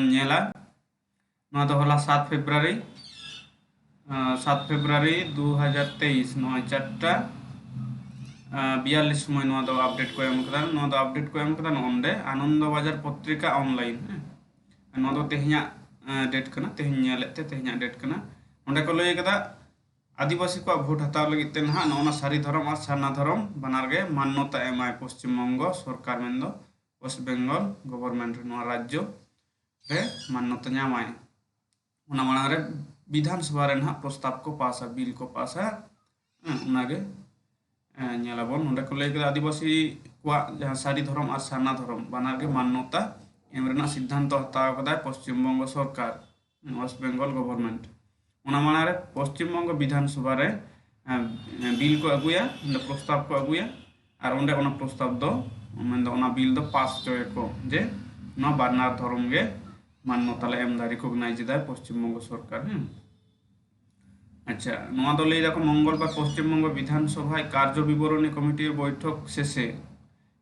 nyela नोआ दो होला 7 फेब्रुआरी 7 फेब्रुआरी 2023 नोआ 4टा 42 समय नोआ दो अपडेट को एम कदा नोआ दो अपडेट को एम कदा नोंडे आनंद बाजार पत्रिका ऑनलाइन नोआ दो तेहኛ डेट कना तेहñ नेलेते तेहኛ डेट कना ओंडे को लय कदा आदिवासी को भोट हताव लगी ते ना नोना सारी धर्म और सारना धर्म बनार गे मान्यता एमाय पश्चिम बंग सरकार मेंदो वेस्ट बेंगल गवर्नमेंट नोआ राज्य रे मान्यता ᱧᱟᱢᱟᱭ उना माना रे विधानसभा रे ना प्रस्ताव को पासा बिल को पासा उनागे ᱧᱮᱞᱟᱵᱚᱱ ᱱᱚᱸᱰᱮ ᱠᱚ ᱞᱟᱹᱭ ᱠᱮᱫᱟ ᱟᱹᱫᱤᱵᱟᱹᱥᱤ ᱠᱚᱣᱟᱜ ᱡᱟᱦᱟᱸ ᱥᱟᱹᱨᱤ ᱫᱷᱚᱨᱚᱢ ᱟᱨ ᱥᱟᱨᱱᱟ ᱫᱷᱚᱨᱚᱢ ᱵᱟᱱᱟᱨ ᱜᱮ ᱢᱟन्यता ᱮᱢ ᱨᱮᱱᱟᱜ ᱥᱤᱫᱽᱫᱷᱟᱱᱛᱚ ᱦᱟᱛᱟᱣ ᱠᱟᱫᱟᱭ ᱯᱚᱥᱪᱤᱢ ᱵᱚᱝᱜᱚ ᱥᱚᱨᱠᱟর ওয়েস্ট বেঙ্গল গভর্নমেন্ট ᱚᱱᱟ ᱢᱟᱲᱟᱝ ᱨᱮ ᱯᱚᱥᱪᱤᱢ ᱵᱚᱝᱜᱚ বিধানসভা রে বিল को aguya प्रस्ताव को aguya আর onde ona প্রস্তাব do mendo ona bill do pass চয়ে को যে না বানার ধর্ম গে মান্যতা এম দারি রিকগনাইজ দেয় পশ্চিমবঙ্গ সরকার আচ্ছা নোয়া দলে এরকম মঙ্গলবার পশ্চিমবঙ্গ বিধানসভায় কার্য বিবরণী কমিটির বৈঠক শেষে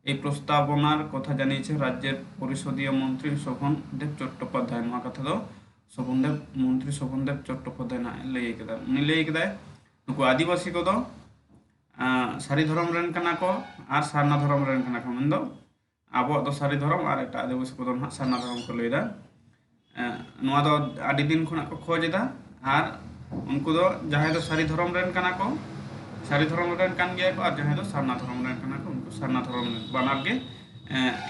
এই প্রস্তাবনার কথা জানিয়েছে রাজ্যের পরিষদীয় মন্ত্রী শোভনদেব চট্টোপাধ্যায় নোয়া কথা দো মন্ত্রী শোভনদেব চট্টোপাধ্যায় না লই কেদা উনি লই কেদা नुकु आदिवासी को दो सारी धर्म रेन कना को और सारना धर्म रेन कना को मेंदो आबो दो सारी धर्म और एटा आदिवासी को दो सारना धर्म को लैदा नुआ दो आदि दिन खुना को खोजेदा और उनको दो जहां दो सारी धर्म रेन कना को सारी धर्म रेन कान गया को और जहां दो सारना धर्म रेन कना को उनको सारना धर्म बनार के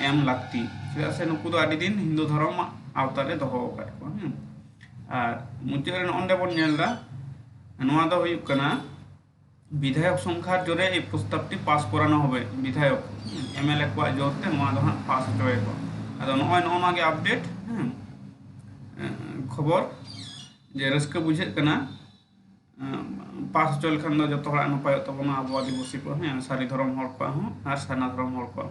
एम लागती चेदा से नुकु दो आदि दिन हिंदू धर्म आवतारे दोहो का को और मुचे ओंडे बोन नेलदा नुआ दो हुई कना विधायक संख्या जोरे এই প্রস্তাবটি পাস করানো হবে বিধায়ক এমএলএ को जोरते नुआ दो पास होए को আদো নয় নমাগে আপডেট খবর যে রস্ক বুঝে কনা পাস চল খান দো যত হড়া নপায় তবনা আবো আদিবাসী को सारी धर्म हर को और सारना धर्म हर को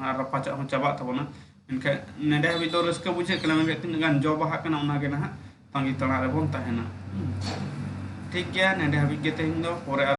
और पाचा चाबा तबना इनके नेडे हबी दो रस्क बुझे कना मे तिन गान जो बाहा कना उना गे ना तांगी तणा रे बोन ताहेना ठीक गया नेडे हबी के तेहिं दो परे